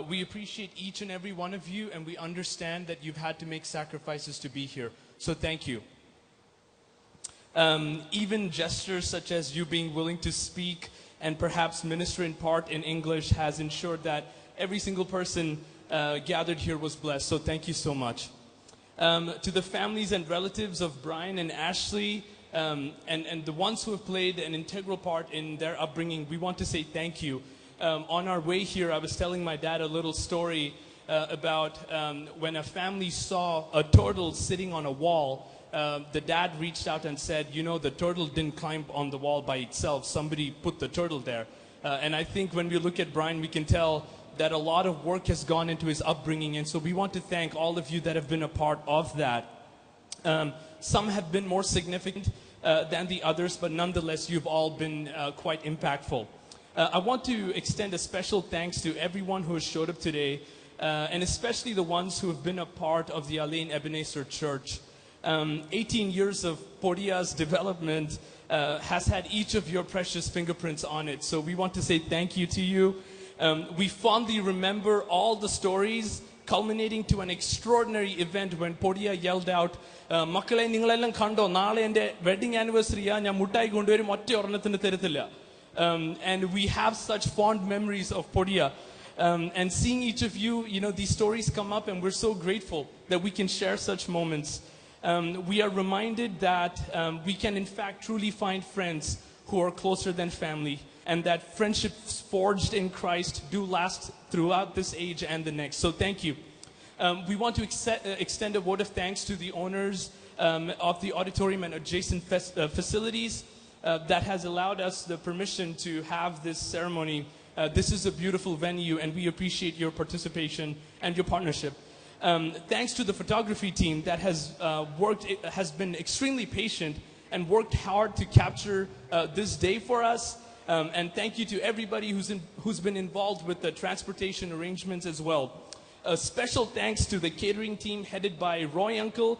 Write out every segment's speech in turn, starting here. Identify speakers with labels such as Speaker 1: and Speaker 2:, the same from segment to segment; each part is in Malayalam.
Speaker 1: We appreciate each and every one of you, and we understand that you've had to make sacrifices to be here. So thank you. Even gestures such as you being willing to speak and perhaps minister in part in English has ensured that every single person gathered here was blessed. So thank you so much. To the families and relatives of Brian and Ashley, and the ones who have played an integral part in their upbringing, we want to say thank you. On our way here, I was telling my dad a little story about when a family saw a turtle sitting on a wall. The dad reached out and said, you know, the turtle didn't climb on the wall by itself. Somebody put the turtle there. And I think when we look at Brian, we can tell that a lot of work has gone into his upbringing. And so we want to thank all of you that have been a part of that. Some have been more significant than the others, but nonetheless, you've all been quite impactful. I want to extend a special thanks to everyone who has showed up today, and especially the ones who have been a part of the Al-Ain Ebenezer Church. 18 years of Podia's development has had each of your precious fingerprints on it. So we want to say thank you to you. We fondly remember all the stories culminating to an extraordinary event when Podia yelled out, "Makkale ningalellam kando, naale ende wedding anniversary ya, njan muttai konduvarum otte oranathinu terathilla." And we have such fond memories of Podia. And seeing each of you, you know, these stories come up, and we're so grateful that we can share such moments. We are reminded that we can in fact truly find friends who are closer than family, and that friendships forged in Christ do last throughout this age and the next. So thank you. We want to extend a word of thanks to the owners of the auditorium and adjacent facilities that has allowed us the permission to have this ceremony. This is a beautiful venue, and we appreciate your participation and your partnership. Thanks to the photography team that has been extremely patient and worked hard to capture this day for us. And thank you to everybody who's been involved with the transportation arrangements as well. A special thanks to the catering team headed by Roy Uncle,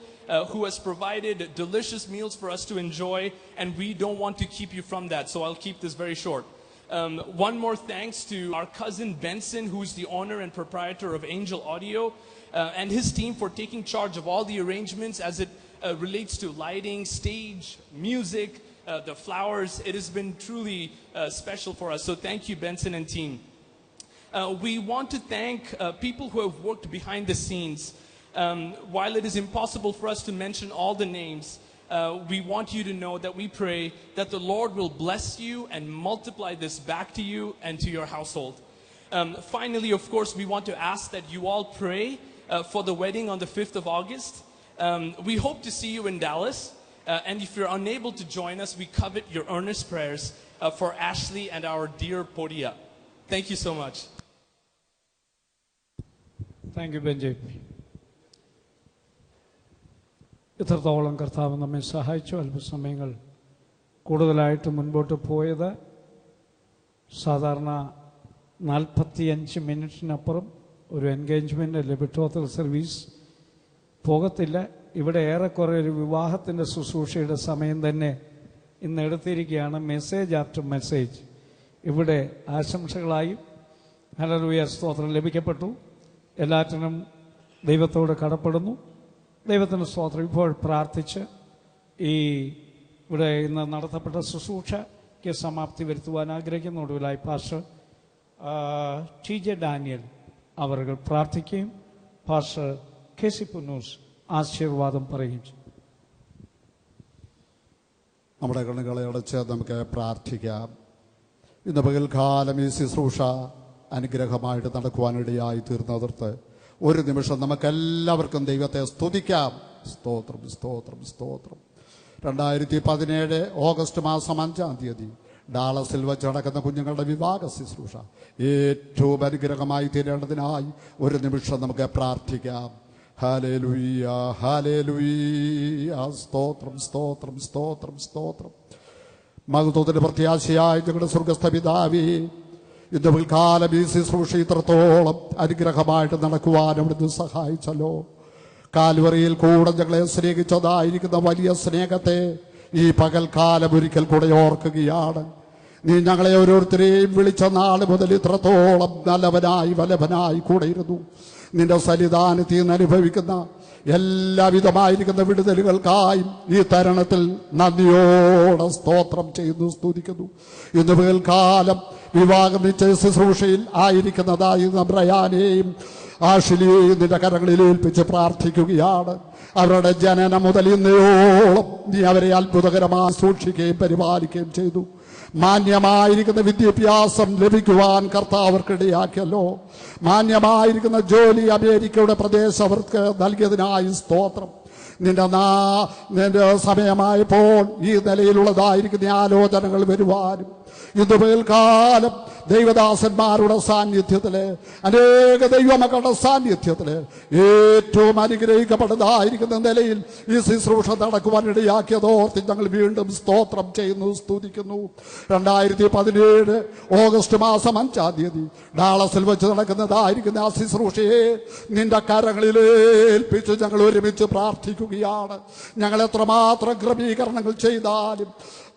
Speaker 1: who has provided delicious meals for us to enjoy, and we don't want to keep you from that, so I'll keep this very short. One more thanks to our cousin Benson, who's the owner and proprietor of Angel Audio, and his team for taking charge of all the arrangements as it relates to lighting, stage, music, the flowers. It has been truly special for us. So thank you, Benson and team. We want to thank people who have worked behind the scenes. While it is impossible for us to mention all the names, we want you to know that we pray that the Lord will bless you and multiply this back to you and to your household. Finally, of course, we want to ask that you all pray for the wedding on the 5th of August. We hope to see you in Dallas. And if you're unable to join us, we covet your earnest prayers for Ashley and our dear Podia. Thank you so much.
Speaker 2: Thank you, Benji. ഇത്രത്തോളം കർത്താവ് നമ്മെ സഹായിച്ചു. അല്പസമയങ്ങൾ കൂടുതലായിട്ട് മുൻപോട്ട് പോയത് സാധാരണ 45 മിനിറ്റിനപ്പുറം ഒരു എൻഗേജ്മെൻ്റ് അല്ലെ ബിട്രോത്തൽ സർവീസ് പോകത്തില്ല. ഇവിടെ ഏറെക്കുറെ ഒരു വിവാഹത്തിൻ്റെ ശുശ്രൂഷയുടെ സമയം തന്നെ ഇന്ന് എടുത്തിരിക്കുകയാണ്. മെസ്സേജ് ആഫ്റ്റർ മെസ്സേജ് ഇവിടെ ആശംസകളായും ഹല്ലേലൂയ സ്തോത്രം ലഭിക്കപ്പെട്ടു. എല്ലാറ്റിനും ദൈവത്തോട് കടപ്പെടുന്നു. ദൈവത്തിൻ്റെ സ്തോത്രം. ഇപ്പോൾ പ്രാർത്ഥിച്ച് ഈ ഇവിടെ ഇന്ന് നടത്തപ്പെട്ട ശുശ്രൂഷയ്ക്ക് സമാപ്തി വരുത്തുവാൻ ആഗ്രഹിക്കുന്ന ഒടുവിലായി പാസ്റ്റർ ടി.ജെ. ഡാനിയൽ അവർ പ്രാർത്ഥിക്കുകയും പാസ്റ്റർ കെ.സി. പുന്നൂസ് ആശീർവാദം പറയുകയും ചെയ്യും.
Speaker 3: നമ്മുടെ കണ്ണുകളെ അടച്ച് നമുക്ക് പ്രാർത്ഥിക്കാം. ഇന്ന് പകൽക്കാലം ഈ ശുശ്രൂഷ അനുഗ്രഹമായിട്ട് നടക്കുവാനിടയായി തീർന്നതിർത്ത് ഒരു നിമിഷം നമുക്കെല്ലാവർക്കും ദൈവത്തെ സ്തുതിക്കാം. സ്തോത്രം, സ്തോത്രം, സ്തോത്രം. 2017 ഓഗസ്റ്റ് മാസം 5-ാം തീയതി ഡാളസിൽ വെച്ച് നടക്കുന്ന കുഞ്ഞുങ്ങളുടെ വിവാഹ ശുശ്രൂഷ ഏറ്റവും അനുഗ്രഹമായി തീരേണ്ടതിനായി ഒരു നിമിഷം നമുക്ക് പ്രാർത്ഥിക്കാം. Hallelujah, hallelujah. സ്തോത്രം, സ്തോത്രം, സ്തോത്രം, സ്തോത്രം. മഹത്വത്തിന്റെ പ്രത്യാശയായി ഞങ്ങളുടെ സ്വർഗ്ഗസ്ഥ പിതാവേ, ഇന്ന് പകൽക്കാലം ഈ ശുശ്രൂഷ ഇത്രത്തോളം അനുഗ്രഹമായിട്ട് നടക്കുവാൻ അവിടുന്ന് സഹായിച്ചല്ലോ. കാൽവറിയിൽ കൂടെ ഞങ്ങളെ സ്നേഹിച്ചതായിരിക്കുന്ന വലിയ സ്നേഹത്തെ ഈ പകൽക്കാലം ഒരിക്കൽ കൂടെ ഓർക്കുകയാണ്. നീ ഞങ്ങളെ ഓരോരുത്തരെയും വിളിച്ച നാൾ മുതൽ ഇത്രത്തോളം നല്ലവനായി വല്ലഭനായി കൂടെയിരുന്നു. നിന്റെ സന്നിധാനത്തിൽ നിന്ന് അനുഭവിക്കുന്ന എല്ലാവിധമായിരിക്കുന്ന വിടുതലുകൾക്കായി ഈ തരുണത്തിൽ നന്ദിയോടെ സ്തോത്രം ചെയ്യുന്നു, സ്തുതിക്കുന്നു. ഇന്ന് പകൽക്കാലം വിവാഹം നിശ്ചയ ശുശ്രൂഷയിൽ ആയിരിക്കുന്നതായി ബ്രയാനെയും ആഷിലിയെയും നിന്റെ കരങ്ങളിൽ ഏൽപ്പിച്ച് പ്രാർത്ഥിക്കുകയാണ്. അവരുടെ ജനനം മുതൽ ഇന്നയോളം നീ അവരെ അത്ഭുതകരമായി സൂക്ഷിക്കുകയും പരിപാലിക്കുകയും ചെയ്തു. മാന്യമായിരിക്കുന്ന വിദ്യാഭ്യാസം ലഭിക്കുവാൻ കർത്താവ് അവർക്കിടയാക്കിയല്ലോ. മാന്യമായിരിക്കുന്ന ജോലി അമേരിക്കയുടെ പ്രദേശം അവർക്ക് നൽകിയതിനായി സ്തോത്രം. നിന്റെ സമയമായപ്പോൾ ഈ നിലയിലുള്ളതായിരിക്കുന്ന ആലോചനകൾ വരുവാനും ഇന്ന് പകൽക്കാലം ദൈവദാസന്മാരുടെ സാന്നിധ്യത്തില്, അനേക ദൈവമക്കളുടെ സാന്നിധ്യത്തില് ഏറ്റവും അനുഗ്രഹിക്കപ്പെട്ടതായിരിക്കുന്ന നിലയിൽ ഈ ശുശ്രൂഷ നടക്കുവാനിടയാക്കിയതോർത്ത് ഞങ്ങൾ വീണ്ടും സ്തോത്രം ചെയ്യുന്നു, സ്തുതിക്കുന്നു. 2017 ഓഗസ്റ്റ് മാസം 5-ാം തീയതി ഡാളസിൽ വെച്ച് നടക്കുന്നതായിരിക്കുന്ന ആ ശുശ്രൂഷയെ നിന്റെ കരങ്ങളിൽ ഏൽപ്പിച്ച് ഞങ്ങൾ ഒരുമിച്ച് പ്രാർത്ഥിക്കുകയാണ്. ഞങ്ങൾ എത്രമാത്രം ക്രമീകരണങ്ങൾ ചെയ്താലും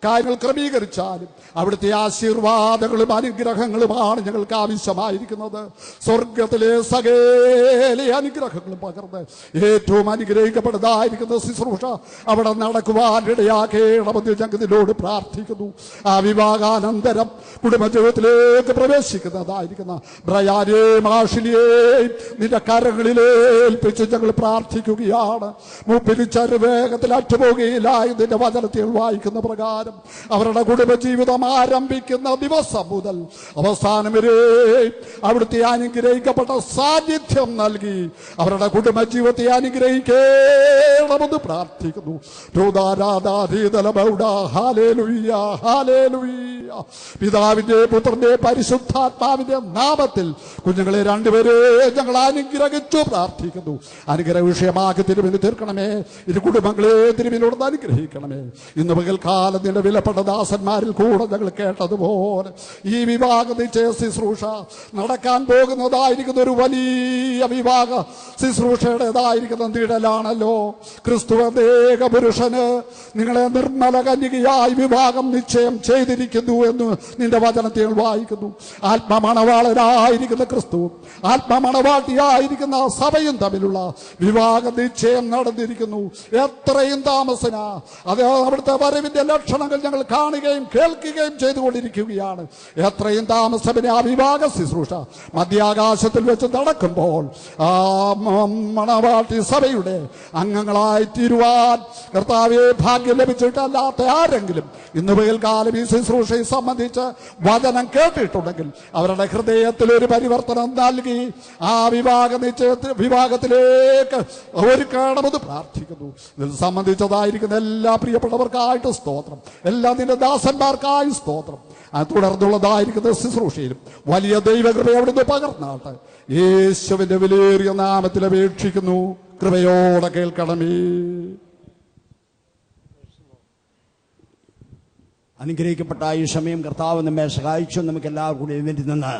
Speaker 3: കാര്യങ്ങൾ ക്രമീകരിച്ചാലും അവിടുത്തെ ആശീർവാദങ്ങളും അനുഗ്രഹങ്ങളുമാണ് ഞങ്ങൾക്ക് ആവശ്യമായിരിക്കുന്നത്. സ്വർഗത്തിലെ സകല അനുഗ്രഹങ്ങളും പകർന്ന് ഏറ്റവും അനുഗ്രഹിക്കപ്പെട്ടതായിരിക്കുന്ന ശുശ്രൂഷ അവിടെ നടക്കുവാനിടയാക്കണമെന്ന് ഞങ്ങൾ ഇതിനോട് പ്രാർത്ഥിക്കുന്നു. ആ വിവാഹാനന്തരം കുടുംബജീവിതത്തിലേക്ക് പ്രവേശിക്കുന്നതായിരിക്കുന്ന ബ്രയാനെയും ആഷിലിയെയും നിന്റെ കരങ്ങളിലേൽപ്പിച്ച് ഞങ്ങൾ പ്രാർത്ഥിക്കുകയാണ്. മുമ്പിൽ വേഗത്തിൽ അറ്റുപോകുകയില്ല നിന്റെ വചനത്തിൽ വായിക്കുന്ന പ്രകാരം അവരുടെ കുടുംബജീവിതം ആരംഭിക്കുന്ന ദിവസം മുതൽ അവസാനം വരെ അവിടുത്തെ അനുഗ്രഹിക്കപ്പെട്ട സാന്നിധ്യം നൽകി അവരുടെ കുടുംബജീവിതത്തെ അനുഗ്രഹിക്കണമെന്ന് പ്രാർത്ഥിക്കുന്നു. പിതാവിന്റെ പുത്രന്റെ പരിശുദ്ധാത്മാവിന്റെ നാമത്തിൽ കുഞ്ഞുങ്ങളെ രണ്ടുപേരെ ഞങ്ങൾ അനുഗ്രഹിച്ചു പ്രാർത്ഥിക്കുന്നു. അനുഗ്രഹ വിഷയമാക്കി തിരുവിന് തീർക്കണമേ. ഇരു കുടുംബങ്ങളെ തിരുവിനോട് അനുഗ്രഹിക്കണമേ. ഇന്ന് പകൽക്കാലം വിലപ്പെട്ട ദാസന്മാരിൽ കൂടെ ഞങ്ങൾ കേട്ടതുപോലെ ഈ വിവാഹ നിശ്ചയ ശുശ്രൂഷ നടക്കാൻ പോകുന്നതായിരിക്കുന്ന ഒരു വലിയ വിവാഹ ശുശ്രൂഷയുടേതായിരിക്കുന്ന നിഴലാണല്ലോ. ക്രിസ്തു ഏക പുരുഷന് നിങ്ങളെ നിർമ്മല കന്യകയായി വിവാഹം നിശ്ചയം ചെയ്തിരിക്കുന്നു എന്ന് നിന്റെ വചനത്തിൽ വായിക്കുന്നു. ആത്മമണവാളനായിരിക്കുന്ന ക്രിസ്തുവും ആത്മമണവാട്ടിയായിരിക്കുന്ന സഭയും തമ്മിലുള്ള വിവാഹ നിശ്ചയം നടന്നിരിക്കുന്നു. എത്രയും താമസന അത് അവിടുത്തെ വരവിന്റെ ലക്ഷണങ്ങൾ ഞങ്ങൾ കാണുകയും കേൾക്കുകയും ചെയ്തുകൊണ്ടിരിക്കുകയാണ്. എത്രയും താമസത്തിന് ആ വിവാഹ ശുശ്രൂഷ മധ്യാകാശത്തിൽ വെച്ച് നടക്കുമ്പോൾ ആ മണവാട്ടി സഭയുടെ അംഗങ്ങളായി തീരുവാൻ കർത്താവേ ഭാഗ്യം ലഭിച്ചിട്ടല്ലാത്ത ആരെങ്കിലും ഇന്ന് പകൽക്കാലം ഈ ശുശ്രൂഷയെ സംബന്ധിച്ച് വചനം കേട്ടിട്ടുണ്ടെങ്കിൽ അവരുടെ ഹൃദയത്തിൽ ഒരു പരിവർത്തനം നൽകി ആ വിവാഹത്തിലേക്ക് ഒരുക്കണമെന്ന് പ്രാർത്ഥിക്കുന്നു. ഇതിൽ സംബന്ധിച്ചതായിരിക്കുന്ന എല്ലാ പ്രിയപ്പെട്ടവർക്കായിട്ട് സ്തോത്രം. എല്ലാ നിന്റെ ദാസന്മാർക്കായി സ്തോത്രം. തുടർന്നുള്ളതായിരിക്കുന്ന ശുശ്രൂഷയിലും വലിയ ദൈവകൃപ അവിടുന്ന് പകർന്നാട്ടെ. യേശുവിന്റെ വിലയേറിയ നാമത്തിൽ അപേക്ഷിക്കുന്നു. കൃപയോടെ കേൾക്കണമേ.
Speaker 4: അനുഗ്രഹിക്കപ്പെട്ട ഈ സമയം കർത്താവ് നമ്മെ സഹായിച്ചു. നമുക്ക് എല്ലാവർക്കും കൂടി എഴുന്നേറ്റ് നിന്ന്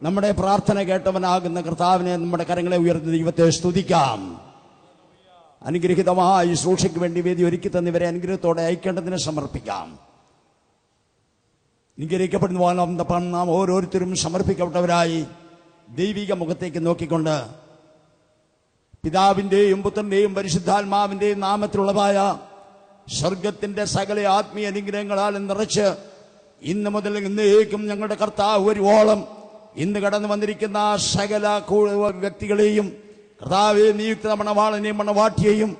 Speaker 4: നമ്മുടെ പ്രാർത്ഥന കേട്ടവനാകുന്ന കർത്താവിനെ നമ്മുടെ കരങ്ങളെ ഉയർത്തി ദൈവത്തെ സ്തുതിക്കാം. അനുഗ്രഹിതമായ ഈ ശുശ്രൂഷയ്ക്ക് വേണ്ടി വേദി ഒരുക്കി തന്നിവരെ അനുഗ്രഹത്തോടെ ഐക്യണ്ടതിനെ സമർപ്പിക്കാം. അനുഗ്രഹിക്കപ്പെടുന്ന നാം ഓരോരുത്തരും സമർപ്പിക്കപ്പെട്ടവരായി ദൈവിക മുഖത്തേക്ക് നോക്കിക്കൊണ്ട് പിതാവിന്റെയും പുത്രന്റെയും പരിശുദ്ധാത്മാവിന്റെയും നാമത്തിലുള്ളതായ സ്വർഗത്തിന്റെ സകല ആത്മീയ അനുഗ്രഹങ്ങളാൽ നിറച്ച് ഇന്ന് മുതൽ ഇന്നേക്കും ഞങ്ങളുടെ കർത്താവ് വരുവോളം ഇന്ന് കടന്നു വന്നിരിക്കുന്ന സകല വ്യക്തികളെയും കർത്താവെ നിയുക്ത മണവാളനെയും മണവാട്ടിയെയും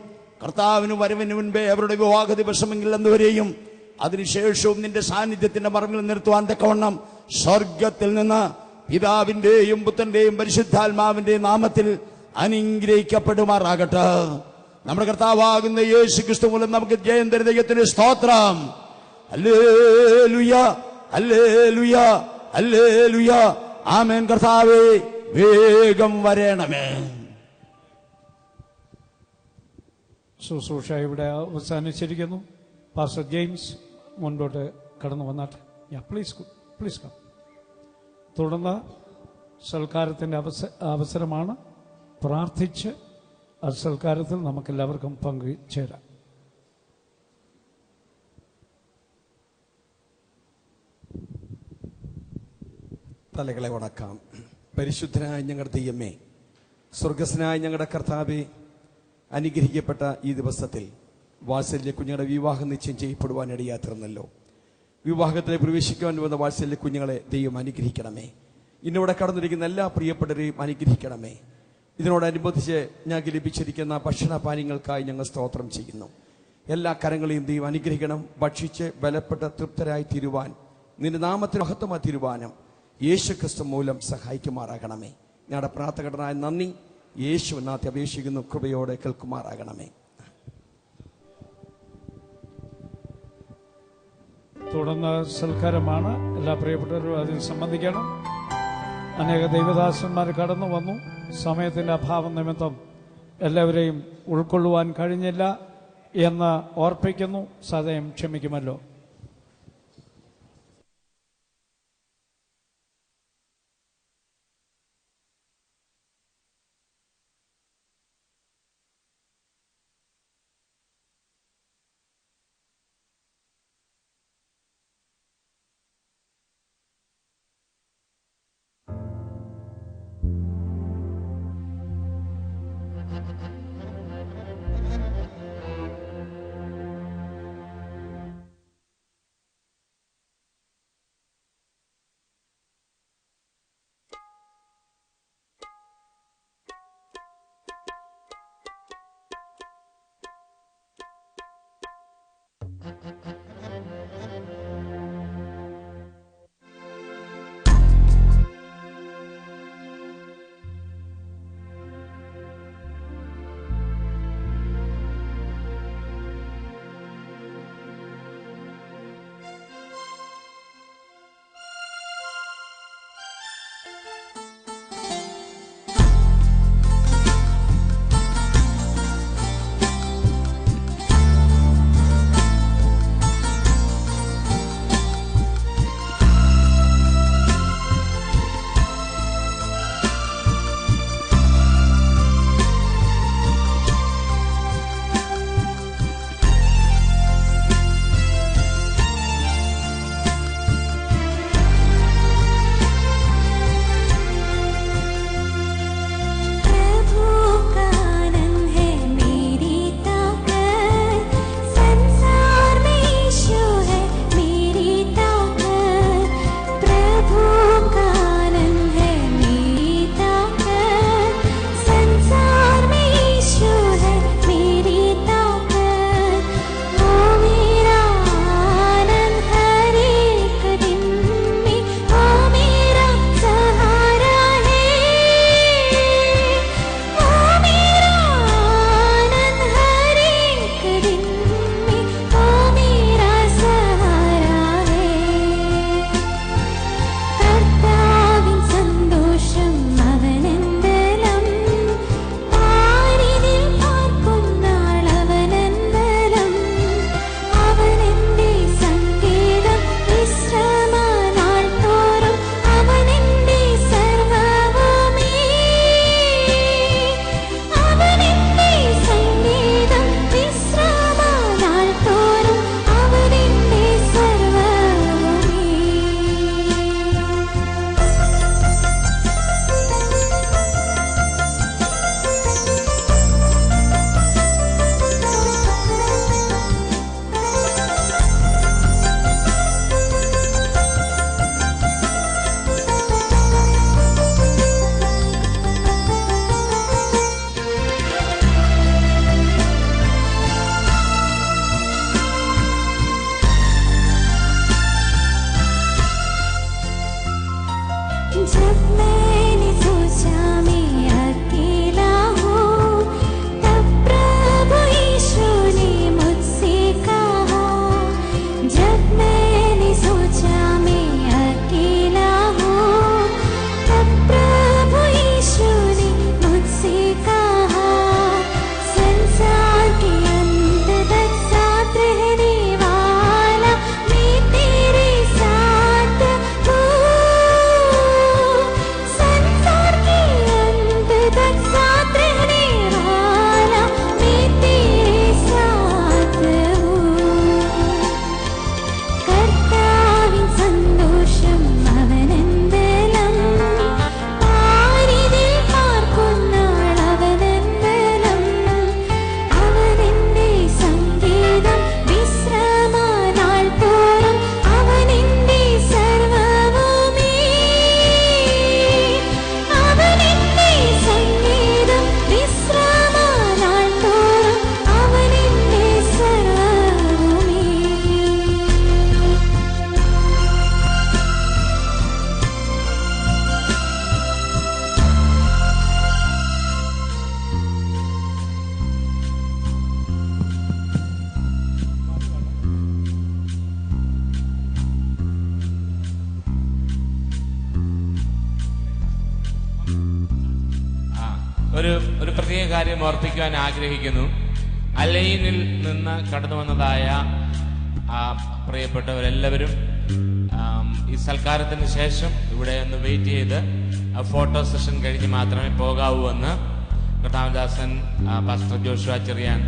Speaker 4: കർത്താവിന് വരവിന് മുൻപേ അവരുടെ വിവാഹ ദിവസമെങ്കിൽ എന്നവരെയും അതിനുശേഷവും നിന്റെ സാന്നിധ്യത്തിന്റെ മറവിൽ നിർത്തുവാൻ തക്കവണ്ണം സ്വർഗത്തിൽ നിന്ന് പിതാവിന്റെയും പുത്രന്റെയും പരിശുദ്ധാത്മാവിന്റെയും നാമത്തിൽ അനുഗ്രഹിക്കപ്പെടുമാറാകട്ടെ. നമ്മുടെ കർത്താവാകുന്ന യേശു ക്രിസ്തു മൂലം നമുക്ക് ജയം തരുന്ന ദൈവത്തിന് സ്തോത്രം. ഹല്ലേലൂയ, ഹല്ലേലൂയ, ഹല്ലേലൂയ. ആമേൻ. കർത്താവേ വേഗം വരണമേ.
Speaker 2: ശുശ്രൂഷ ഇവിടെ അവസാനിച്ചിരിക്കുന്നു. പാസ്റ്റർ ജെയിംസ് മുൻപോട്ട് കടന്നു വന്നാട്ടെ. Please come. തുടർന്ന് സൽക്കാരത്തിൻ്റെ അവസരമാണ്. പ്രാർത്ഥിച്ച് ആ സൽക്കാരത്തിൽ നമുക്കെല്ലാവർക്കും പങ്കുചേരാം.
Speaker 5: തലകളെ വണക്കാം. പരിശുദ്ധനായ ഞങ്ങളുടെ ദൈവമേ, സ്വർഗസ്നായ ഞങ്ങളുടെ കർത്താവേ, അനുഗ്രഹിക്കപ്പെട്ട ഈ ദിവസത്തിൽ വാത്സല്യ കുഞ്ഞുങ്ങളുടെ വിവാഹം നിശ്ചയം ചെയ്യപ്പെടുവാൻ ഇടയാത്തിരുന്നല്ലോ. വിവാഹത്തിൽ പ്രവേശിക്കുവാൻ വന്ന വാത്സല്യ കുഞ്ഞുങ്ങളെ ദൈവം അനുഗ്രഹിക്കണമേ. ഇന്നിവിടെ കടന്നിരിക്കുന്ന എല്ലാ പ്രിയപ്പെട്ടവരെയും അനുഗ്രഹിക്കണമേ. ഇതിനോടനുബന്ധിച്ച് ഞങ്ങൾക്ക് ലഭിച്ചിരിക്കുന്ന ഭക്ഷണപാനീയങ്ങൾക്കായി ഞങ്ങൾ സ്തോത്രം ചെയ്യുന്നു. എല്ലാ കരങ്ങളെയും ദൈവം അനുഗ്രഹിക്കണം. ഭക്ഷിച്ച് ബലപ്പെട്ട തൃപ്തരായി തീരുവാൻ, നിന്റെ നാമത്തിന് മഹത്വമായി തീരുവാനും യേശു ക്രിസ്തു മൂലം സഹായിക്കുമാറാകണമേ. ഞങ്ങളുടെ പ്രാർത്ഥകടനായ നന്ദി യേശു എന്നാത്തി അപേക്ഷിക്കുന്നു. കൃപയോടെ കേൾക്കുമാറാകണമേ.
Speaker 2: തുടർന്ന് സൽക്കാരമാണ്. എല്ലാ പ്രിയപ്പെട്ടവരും അതിൽ സംബന്ധിക്കണം. അനേക ദൈവദാസന്മാർ കടന്നു വന്നു. സമയത്തിന്റെ അഭാവം നിമിത്തം എല്ലാവരെയും ഉൾക്കൊള്ളുവാൻ കഴിഞ്ഞില്ല എന്ന് ഓർപ്പിക്കുന്നു. സദയം ക്ഷമിക്കുമല്ലോ.
Speaker 6: ഒരു പ്രത്യേക കാര്യം ഓർപ്പിക്കുവാൻ ആഗ്രഹിക്കുന്നു. അലൈനിൽ നിന്ന് കടന്നു വന്നതായ പ്രിയപ്പെട്ടവരെല്ലാവരും ഈ സൽക്കാരത്തിന് ശേഷം ഇവിടെ ഒന്ന് വെയിറ്റ് ചെയ്ത് ഫോട്ടോ സെഷൻ കഴിഞ്ഞ് മാത്രമേ പോകാവൂ എന്ന് കർത്താവദാസൻ പാസ്റ്റർ ജോഷുവ ചെറിയാൻ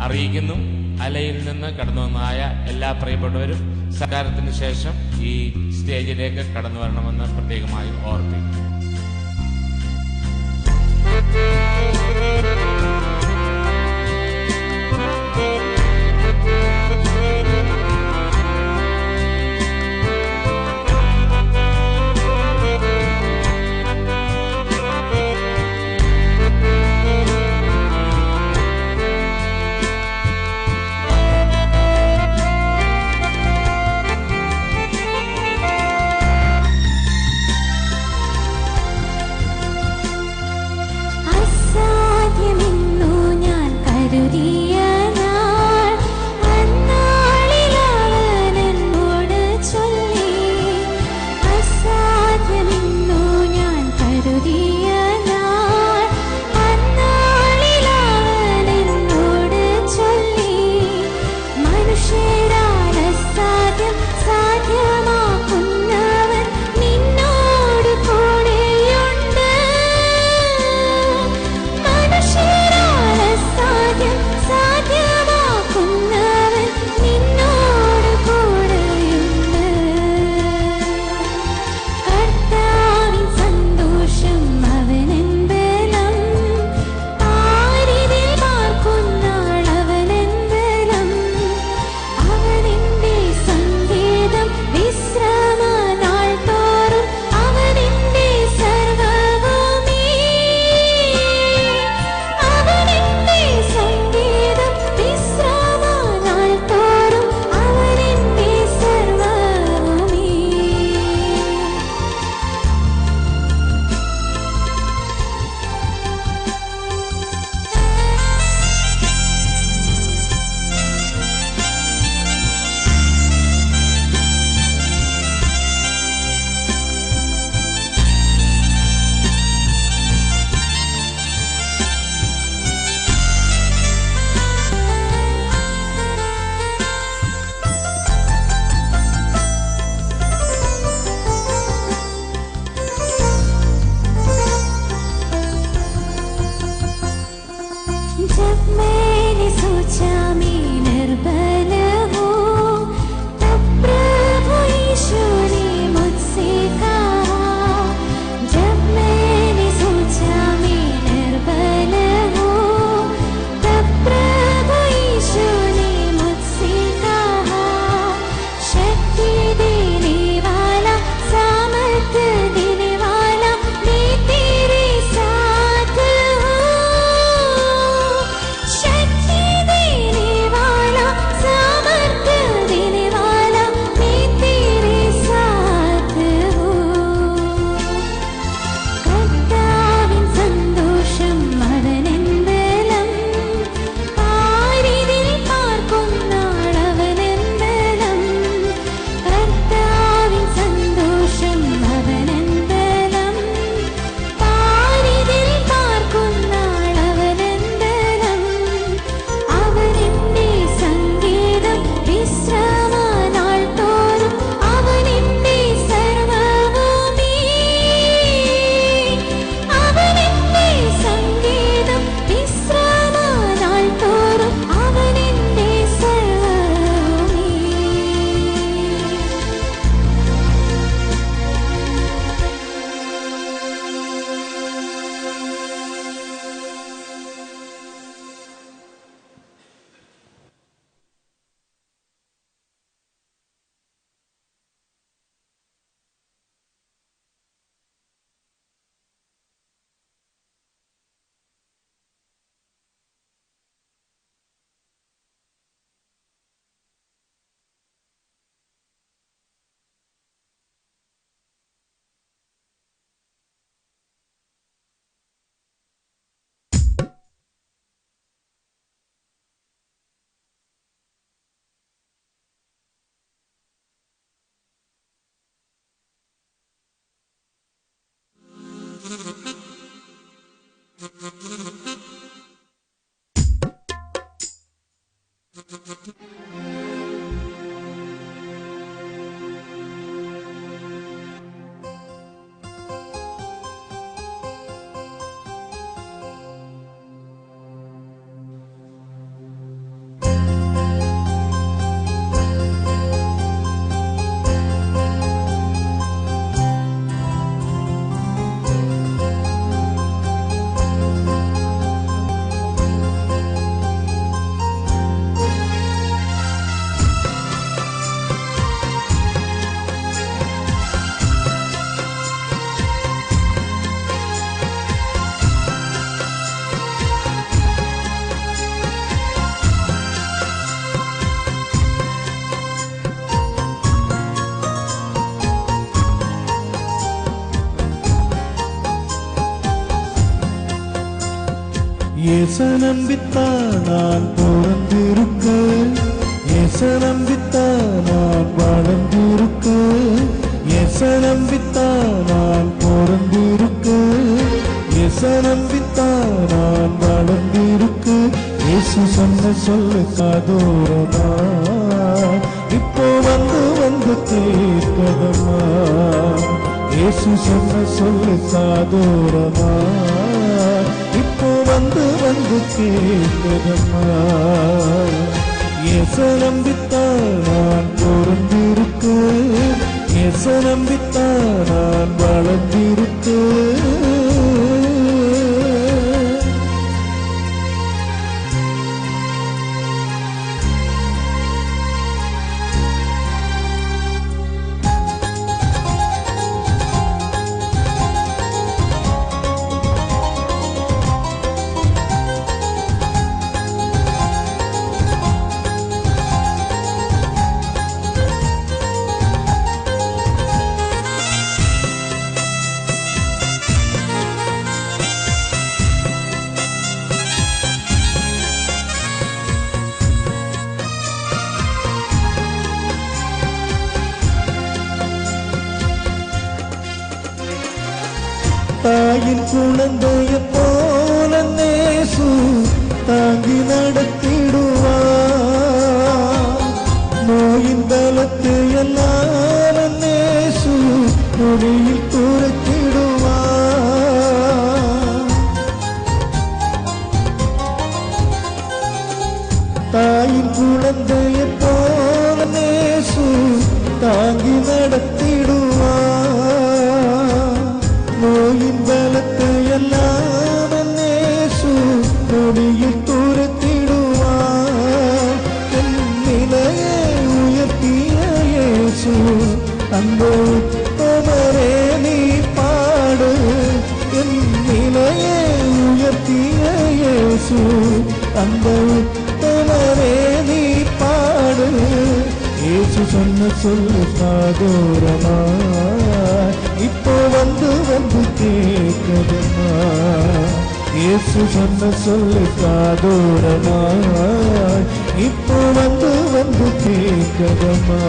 Speaker 6: അറിയിക്കുന്നു. അലയിൽ നിന്ന് കടന്നു വന്നതായ എല്ലാ പ്രിയപ്പെട്ടവരും സൽക്കാരത്തിന് ശേഷം ഈ സ്റ്റേജിലേക്ക് കടന്നു വരണമെന്ന് പ്രത്യേകമായി ഓർപ്പിക്കുന്നു.
Speaker 7: இயேசு நம்பித்தான் நான் பிறந்திருக்க, இயேசு நம்பித்தான் நான் வளர்ந்திருக்க, இயேசு நம்பித்தான் நான் பிறந்திருக்க, இயேசு நம்பித்தான் நான் வளர்ந்திருக்க. இயேசு சொன்ன சொல்லு காதோரமா, இப்போ வந்து வந்து கேட்கதம்மா. இயேசு சொன்ன சொல்லு காதோரமா, இப்போ வந்து வந்து கேட்கதம்மா. இயேசு நம்பித்தான் நான் பிறந்திருக்க, இயேசு நம்பித்தான் நான் வளர்ந்திருக்க. தாயின் குழந்தைய போல நேசு தாங்கி நடத்திடுவார். நோயின் பலத்தை எல்லாம் நேசு நொடியில் துரத்திடுவார். தாயின் குழந்தைய போல நேசு தாங்கி நடத்திடுவார். நோயின் பலத்தை எல்லாம் நேசு நொடியில் துரத்திடுவார். என் நிலையை உயர்த்திய இயேசு அந்த உத்தமரே நீ பாடு. என் நிலையை உயர்த்திய இயேசு அந்த உத்தமரே நீ பாடு. இயேசு சொன்ன சொல்லு காதோரமா, இப்போ வந்து வந்து கேட்கதம்மா. இயேசு சொன்ன சொல்லு காதோரமா, இப்போ வந்து வந்து கேட்கதம்மா.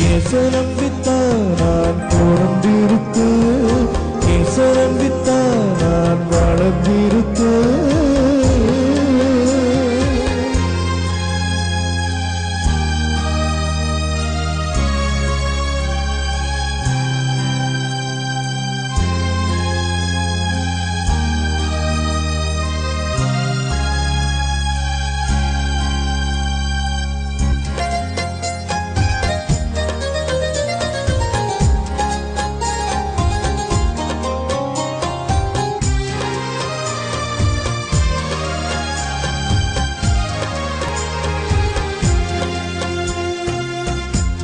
Speaker 7: இயேசு நம்பித்தான் நான் பிறந்திருக்க, இயேசு நம்பித்தான் நான் வளர்ந்திருக்க.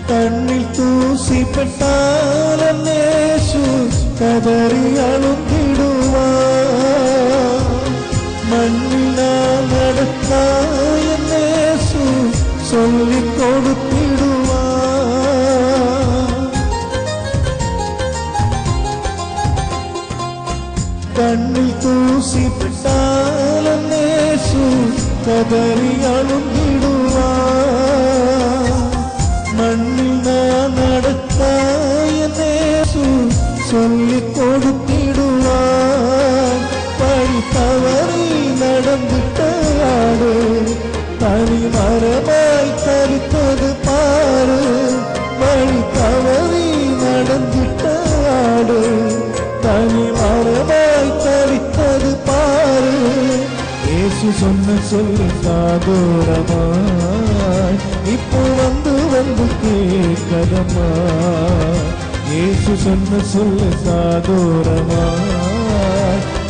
Speaker 7: கண்ணில் தூசி பட்டால் நேசு கதறி அழுந்திடுவார். மண்ணினால் நடத்தாய நேசு சொல்லிக் கொடுத்திடுவார். கண்ணில் தூசி பட்டால் நேசு கதறி அழுந்திடுவார். மண்ணினால் நடத்தாய நேசு சொல்லிக் கொடுத்திடுவார். பழி தவறி நடந்துட்ட ஆடு தனி மரமாய் தரித்தது பாரு. வழி தவறி நடந்துட்ட ஆடு தனி மரமாய் தரித்தது பாரு. இயேசு சொன்ன சொல்லு காதோரமாய், இப்போ வந்து வந்து கேட்கதம்மா. இயேசு சொன்ன சொல்லு காதோரமாய்,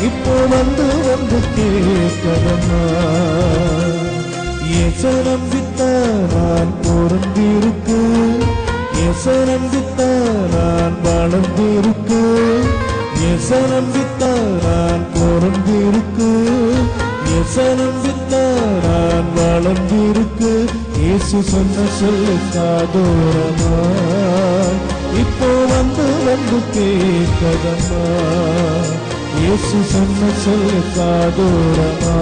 Speaker 7: இப்போ வந்து வந்து கேட்கதம்மா. இயேசு நம்பித்தான் நான் பிறந்திருக்க, இயேசு நம்பித்தான் நான் வளர்ந்திருக்க, இயேசு நம்பித்தான் நான் பிறந்திருக்க, இயேசு நம்பித்தான் நான் வளர்ந்திருக்க. இயேசு சொன்ன சொல்லு காதோரமாய், இப்போ வந்து வந்து கேட்கதம்மா. இயேசு சொன்ன சொல்லு காதோரமா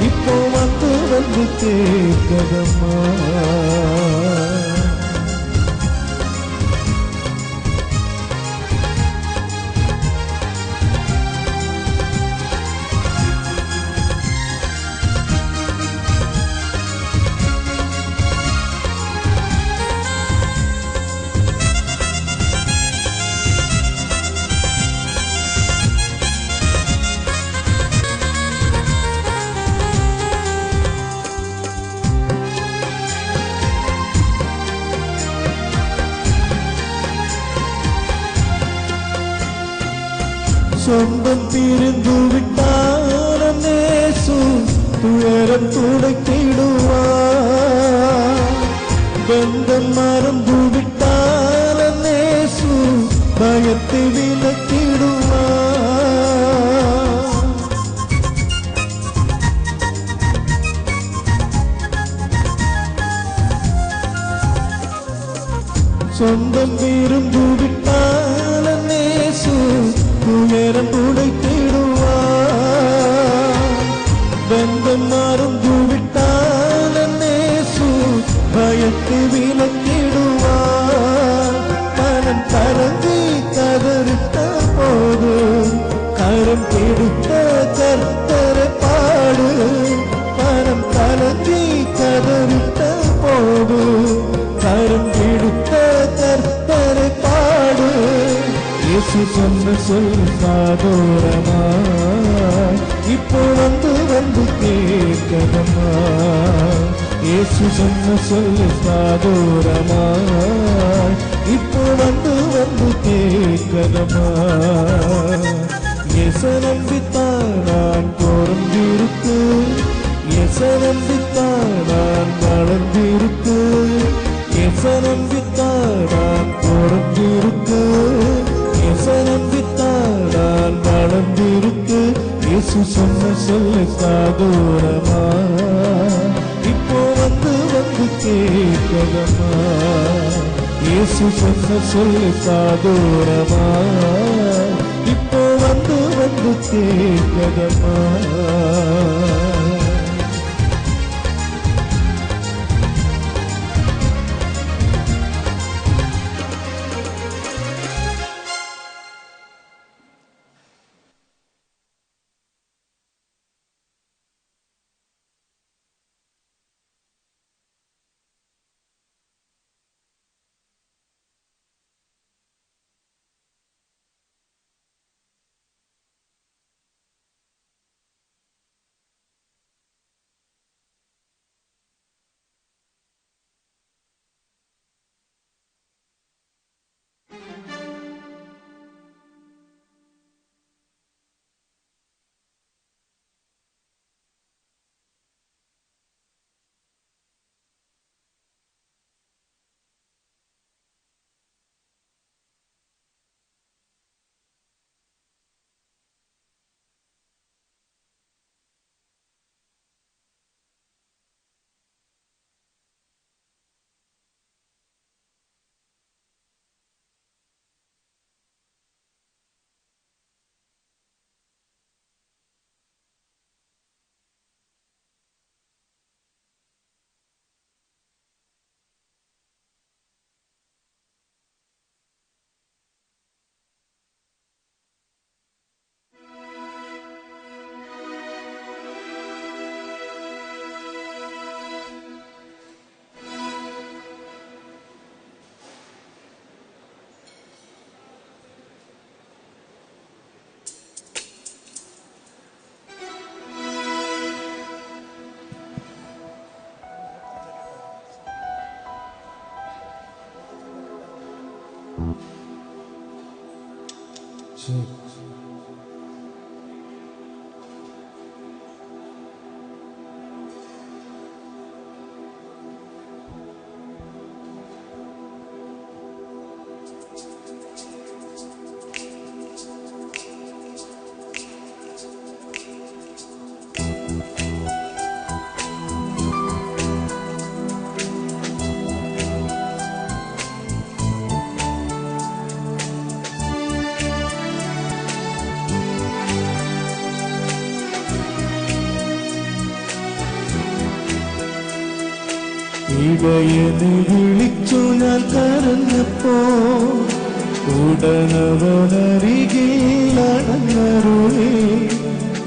Speaker 7: இப்போ வந்து கேட்கதம்மா. சொந்தம் பிரிந்து விட்டால் நேசு துயரம் துடைத்திடுவார். பந்தம் மறந்து விட்டால் நேசு பயத்தை விலக்கிடுவார். சொந்தம் பிரிந்து விட்டால் நேசு துயரம் துடைத்திடுவார். பந்தம் மறந்து விட்டால் நேசு பயத்தை விலக்கிடுவார். மனம் கலங்கி கதறித்த போது கரம் பிடித்த கர்த்தரை பாடு. மனம் கலங்கி கதறித்த போது கரம் பிடித்த கர்த்தரை பாடு. இயேசு சொன்ன சொல் காதோரமா இப்போ வந்து கேட்கதம்மா. இயேசு சொன்ன சொல் காதோரமா இப்போ வந்து கேட்கதம்மா. இயேசு நம்பித்தான் நான் பொருந்திருக்கு. இயேசு நம்பித்தான் நான் வளர்ந்திருக்கு. இயேசு நம்பித்தான் நான் பொருந்திருக்கு. நம்பித்தான் வளர்ந்திருக்கு. இயேசு சொன்ன சொல்லு காதோரமா இப்போ வந்து கேட்கதம்மா. இயேசு சொன்ன சொல்லு காதோரமா இப்போ வந்து கேட்கதம்மா. ഇടയനെ വിളിച്ചു ഞാൻ കരഞ്ഞപ്പോ ഉടനവനരികിൽ അണഞ്ഞരുളി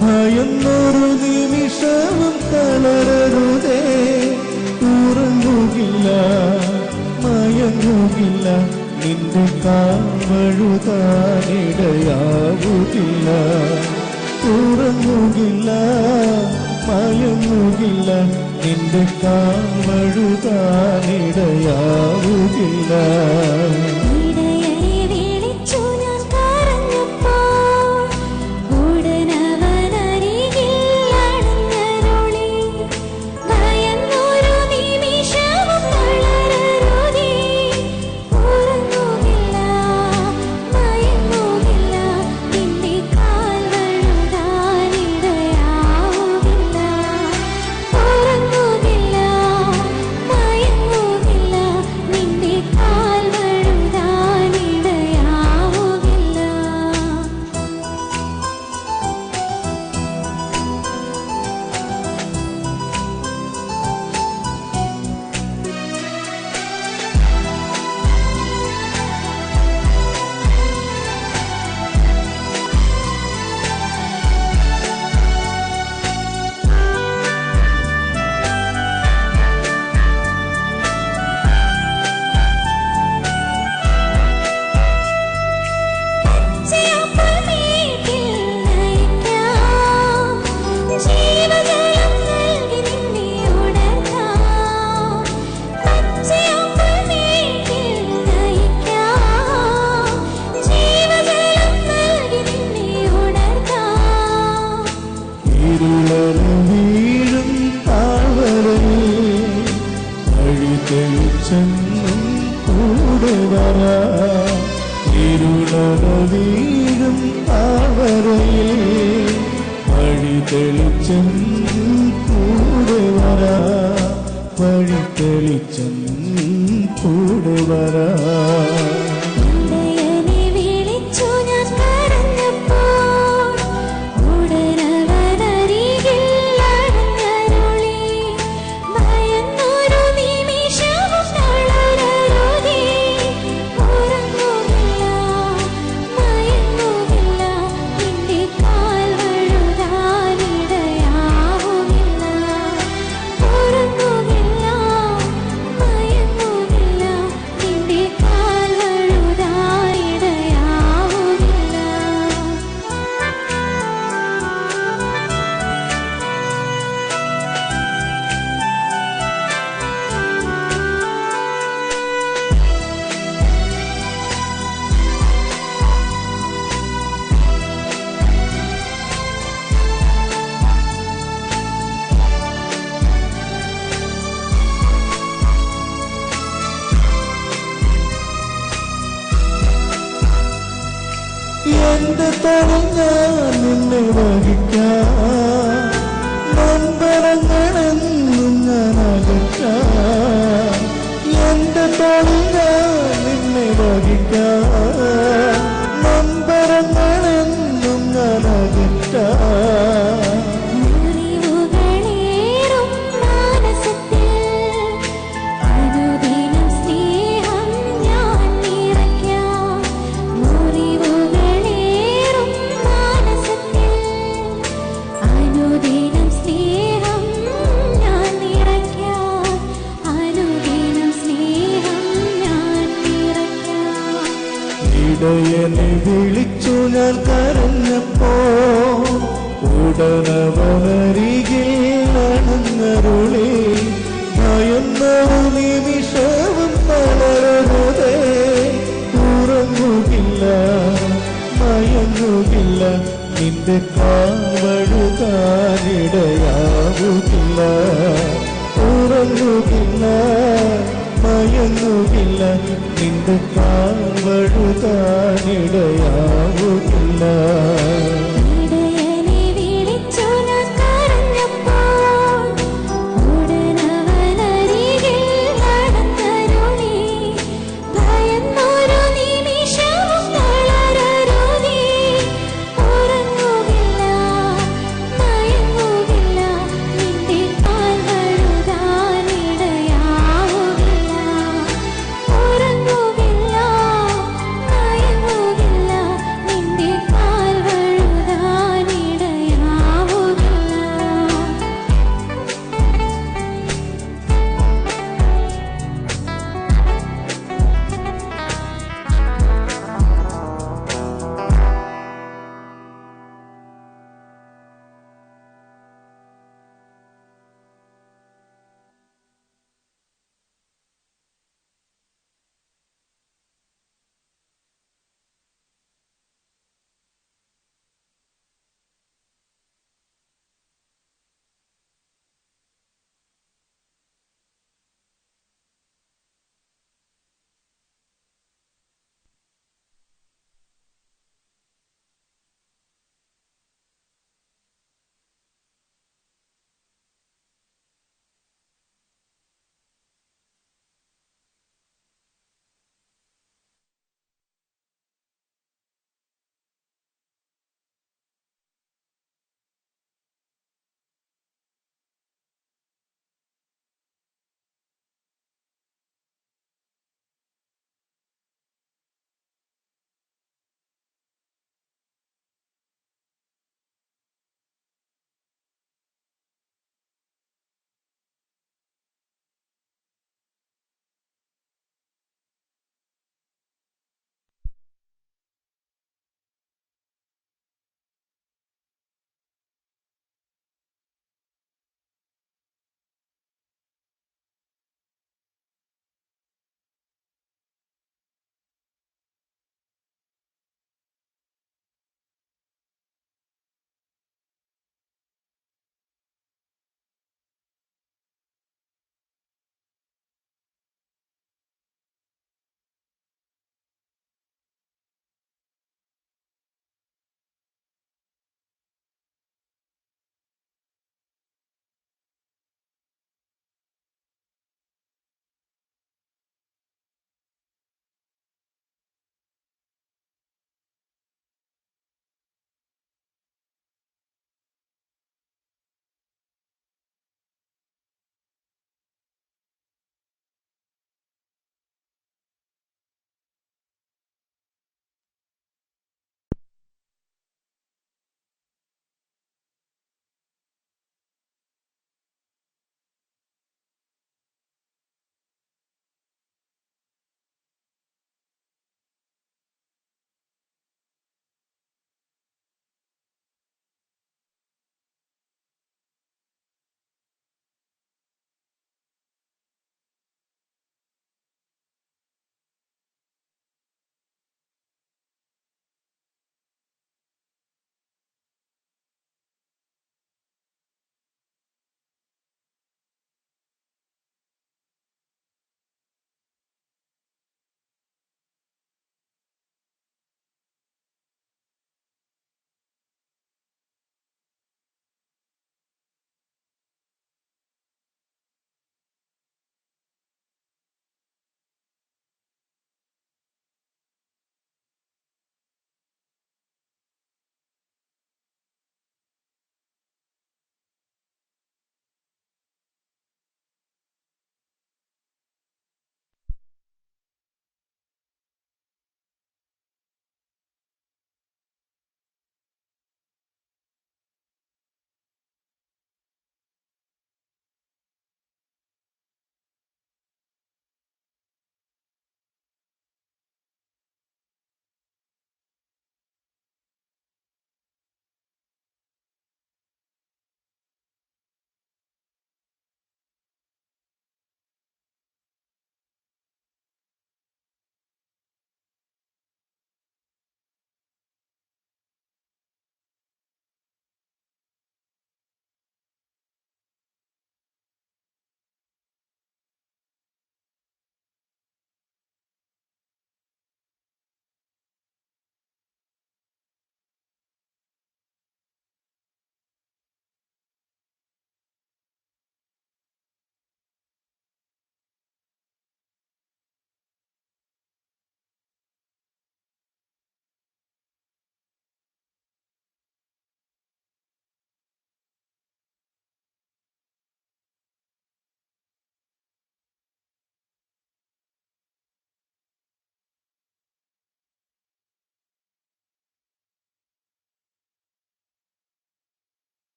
Speaker 7: ഭയന്നൊരു നിമിഷവും തളരരുതേ ഉറങ്ങുകില്ല മയങ്ങുകില്ല നിന്റെ കാവഴുതാനിടയാവുകില്ല ഉറങ്ങുകില്ല മയങ്ങുകില്ല നിന്റെ കാവഴുതാനിടയാവുകില്ല വീഴും താഴ്വരയിൽ വഴി തെളിച്ചെന്നും കൂടെ വരാ ഇരുളന വീഴും താഴ്വരയിൽ വഴി തെളിച്ചെന്നും കൂടെ വരാ വഴി തെളിച്ചെന്നും കൂടെ വരാ എന്റെ തോളിൽ ഞാൻ നിന്നെ വഹിക്കാം നൊമ്പരങ്ങളെന്നും ഞാൻ അകറ്റാം എന്റെ തോളിൽ ഞാൻ നിന്നെ വഹിക്കാം നൊമ്പരങ്ങളെന്നും ഞാൻ അകറ്റാം ഇടയനെ വിളിച്ചു ഞാൻ കരഞ്ഞപ്പോ ഉടനവനരികിൽ അണഞ്ഞരുളി ഭയന്നോ നിമിഷവും തളരരുതേ ഉറങ്ങുകില്ല മയങ്ങുകില്ല നിന്റെ കാവഴുതാനിടയാവുകില്ല ഉറങ്ങുകില്ല മയങ്ങുകില്ല നിന്റെ കാവഴുതാനിടയാവുകില്ല